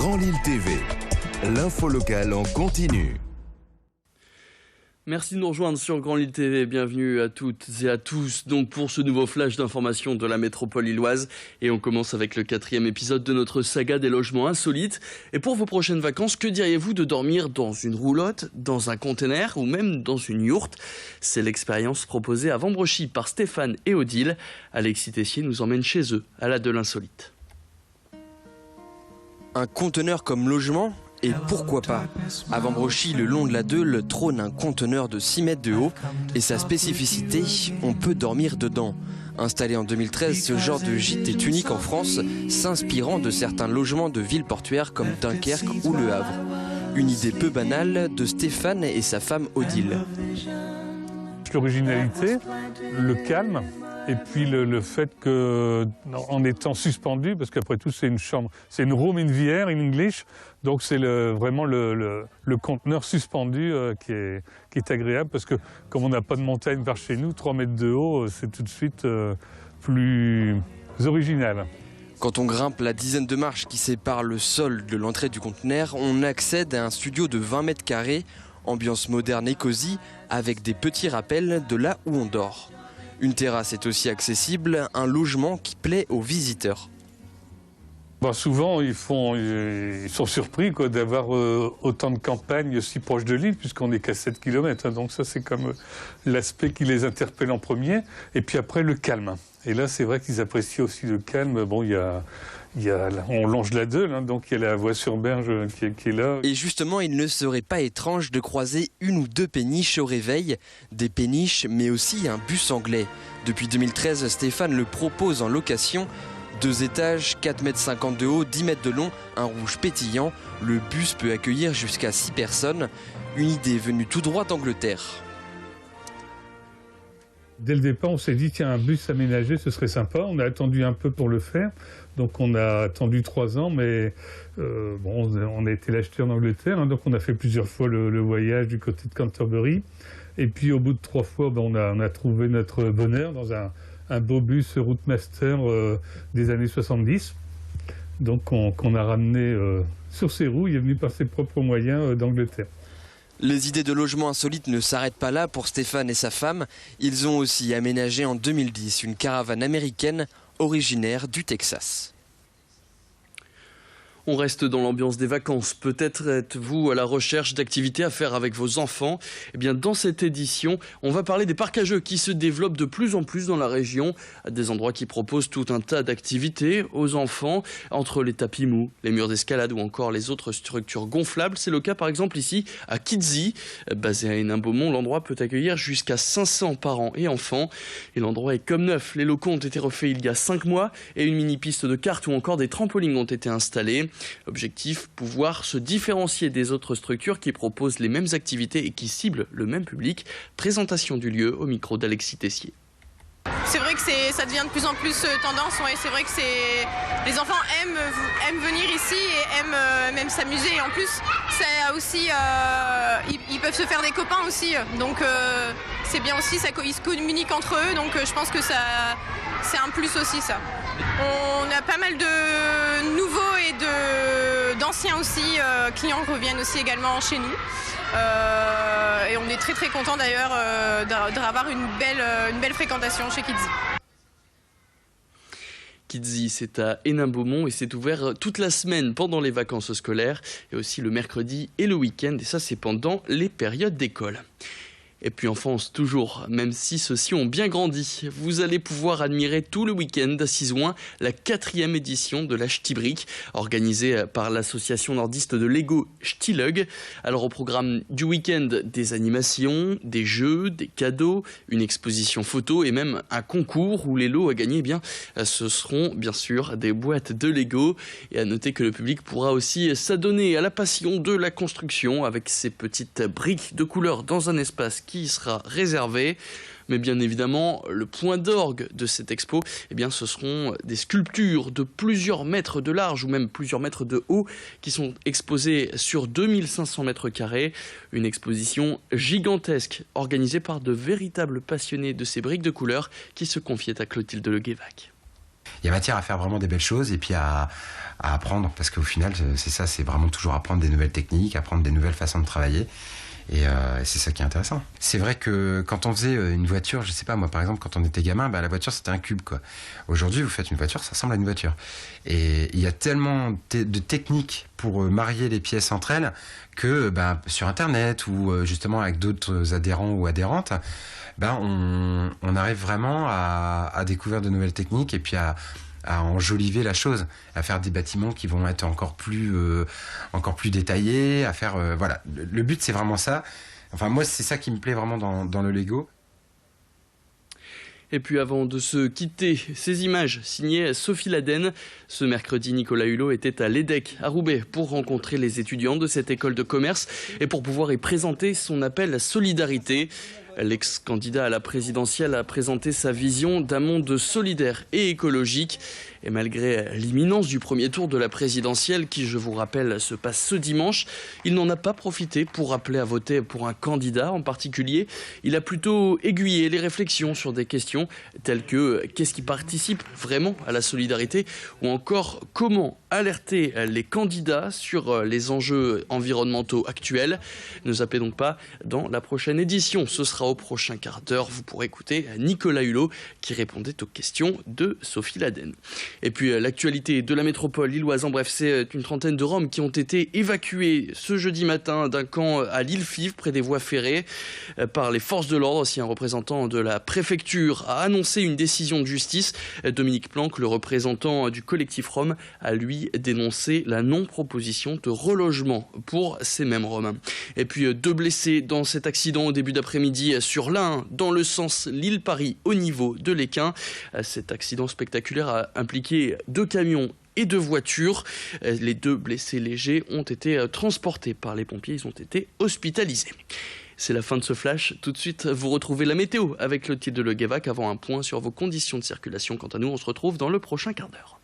Grand Lille TV, l'info locale en continu. Merci de nous rejoindre sur Grand Lille TV. Bienvenue à toutes et à tous donc pour ce nouveau flash d'information de la métropole lilloise. Et on commence avec le 4e épisode de notre saga des logements insolites. Et pour vos prochaines vacances, que diriez-vous de dormir dans une roulotte, dans un container ou même dans une yourte? C'est l'expérience proposée à Vambrochy par Stéphane et Odile. Alexis Tessier nous emmène chez eux à la de l'insolite. Un conteneur comme logement ? Et pourquoi pas? À Vambrochy, le long de la Deule, trône un conteneur de 6 mètres de haut. Et sa spécificité, on peut dormir dedans. Installé en 2013, ce genre de gîte est unique en France, s'inspirant de certains logements de villes portuaires comme Dunkerque ou Le Havre. Une idée peu banale de Stéphane et sa femme Odile. L'originalité, le calme. Et puis le fait qu'en étant suspendu, parce qu'après tout c'est une chambre, c'est une room in the air in English, donc c'est vraiment le conteneur suspendu qui est agréable, parce que comme on n'a pas de montagne par chez nous, 3 mètres de haut, c'est tout de suite plus original. Quand on grimpe la dizaine de marches qui séparent le sol de l'entrée du conteneur, on accède à un studio de 20 mètres carrés, ambiance moderne et cosy, avec des petits rappels de là où on dort. Une terrasse est aussi accessible, un logement qui plaît aux visiteurs. Souvent, ils sont surpris d'avoir autant de campagne si proche de Lille, puisqu'on n'est qu'à 7 km. Donc ça, c'est comme l'aspect qui les interpelle en premier. Et puis après, le calme. Et là, c'est vrai qu'ils apprécient aussi le calme. Bon, on longe la Deule, donc il y a la voie sur berge qui est là. Et justement, il ne serait pas étrange de croiser une ou deux péniches au réveil. Des péniches, mais aussi un bus anglais. Depuis 2013, Stéphane le propose en location. 2 étages, 4,50 m de haut, 10 mètres de long, un rouge pétillant. Le bus peut accueillir jusqu'à 6 personnes. Une idée venue tout droit d'Angleterre. Dès le départ, on s'est dit, tiens, un bus aménagé, ce serait sympa. On a attendu un peu pour le faire. Donc on a attendu 3 ans, mais on a été l'acheter en Angleterre. Donc on a fait plusieurs fois le voyage du côté de Canterbury. Et puis au bout de 3 fois, on a trouvé notre bonheur dans un beau bus Routemaster des années 70. Donc qu'on a ramené sur ses roues. Il est venu par ses propres moyens d'Angleterre. Les idées de logements insolites ne s'arrêtent pas là pour Stéphane et sa femme. Ils ont aussi aménagé en 2010 une caravane américaine originaire du Texas. On reste dans l'ambiance des vacances. Peut-être êtes-vous à la recherche d'activités à faire avec vos enfants. Eh bien, dans cette édition, on va parler des parcs à jeux qui se développent de plus en plus dans la région. Des endroits qui proposent tout un tas d'activités aux enfants, entre les tapis mous, les murs d'escalade ou encore les autres structures gonflables. C'est le cas par exemple ici à Kidzee. Basé à Hénin-Beaumont, l'endroit peut accueillir jusqu'à 500 parents et enfants. Et l'endroit est comme neuf. Les locaux ont été refaits il y a 5 mois et une mini-piste de cartes ou encore des trampolines ont été installés. L'objectif, pouvoir se différencier des autres structures qui proposent les mêmes activités et qui ciblent le même public. Présentation du lieu au micro d'Alexis Tessier. C'est vrai que ça devient de plus en plus tendance. Ouais, c'est vrai que les enfants aiment venir ici et aiment s'amuser. Et en plus, ça aussi, ils peuvent se faire des copains aussi. Donc c'est bien aussi, ils se communiquent entre eux. Donc je pense que c'est un plus aussi ça. On a pas mal de nouveaux et d'anciens aussi clients qui reviennent aussi également chez nous. Et on est très très content d'ailleurs d'avoir une belle fréquentation chez Kidzee. Kidzee, c'est à Hénin-Beaumont et c'est ouvert toute la semaine pendant les vacances scolaires et aussi le mercredi et le week-end, et ça c'est pendant les périodes d'école. Et puis enfance toujours, même si ceux-ci ont bien grandi. Vous allez pouvoir admirer tout le week-end à Cisoing la 4e édition de la Ch'tibrique, organisée par l'association nordiste de Lego Ch'tilug. Alors au programme du week-end, des animations, des jeux, des cadeaux, une exposition photo et même un concours où les lots à gagner, ce seront bien sûr des boîtes de Lego. Et à noter que le public pourra aussi s'adonner à la passion de la construction avec ces petites briques de couleur dans un espace qui sera réservé. Mais bien évidemment, le point d'orgue de cette expo, ce seront des sculptures de plusieurs mètres de large ou même plusieurs mètres de haut qui sont exposées sur 2500 mètres carrés. Une exposition gigantesque organisée par de véritables passionnés de ces briques de couleur qui se confiaient à Clotilde Le Guévac. il y a matière à faire vraiment des belles choses et puis à apprendre, parce qu'au final, c'est ça, c'est vraiment toujours apprendre des nouvelles techniques, apprendre des nouvelles façons de travailler. Et c'est ça qui est intéressant. C'est vrai que quand on faisait une voiture, je sais pas, moi par exemple, quand on était gamin, la voiture c'était un cube, quoi. Aujourd'hui, vous faites une voiture, ça ressemble à une voiture. Et il y a tellement de techniques pour marier les pièces entre elles que sur Internet ou justement avec d'autres adhérents ou adhérentes, on arrive vraiment à découvrir de nouvelles techniques et puis à enjoliver la chose, à faire des bâtiments qui vont être encore plus détaillés, à faire voilà. Le but c'est vraiment ça. Enfin moi c'est ça qui me plaît vraiment dans le Lego. Et puis avant de se quitter, ces images signées Sophie Laden. Ce mercredi, Nicolas Hulot était à l'EDEC à Roubaix pour rencontrer les étudiants de cette école de commerce et pour pouvoir y présenter son appel à solidarité. L'ex-candidat à la présidentielle a présenté sa vision d'un monde solidaire et écologique. Et malgré l'imminence du premier tour de la présidentielle, qui, je vous rappelle, se passe ce dimanche, il n'en a pas profité pour appeler à voter pour un candidat en particulier. Il a plutôt aiguillé les réflexions sur des questions telles que qu'est-ce qui participe vraiment à la solidarité ou encore comment alerter les candidats sur les enjeux environnementaux actuels. Ne zappez donc pas dans la prochaine édition. Ce sera au prochain quart d'heure. Vous pourrez écouter Nicolas Hulot qui répondait aux questions de Sophie Laden. Et puis l'actualité de la métropole lilloise, en bref, c'est une trentaine de Roms qui ont été évacués ce jeudi matin d'un camp à Lille-Fives, près des voies ferrées, par les forces de l'ordre. Si un représentant de la préfecture a annoncé une décision de justice, Dominique Planck, le représentant du collectif Rom, a lui dénoncé la non-proposition de relogement pour ces mêmes Roms. Et puis 2 blessés dans cet accident au début d'après-midi sur l'A1 dans le sens Lille-Paris au niveau de l'Équin. Cet accident spectaculaire a impliqué 2 camions et 2 voitures. Les 2 blessés légers ont été transportés par les pompiers. Ils ont été hospitalisés. C'est la fin de ce flash. Tout de suite, vous retrouvez la météo avec le titre de Le Guévac avant un point sur vos conditions de circulation. Quant à nous, on se retrouve dans le prochain quart d'heure.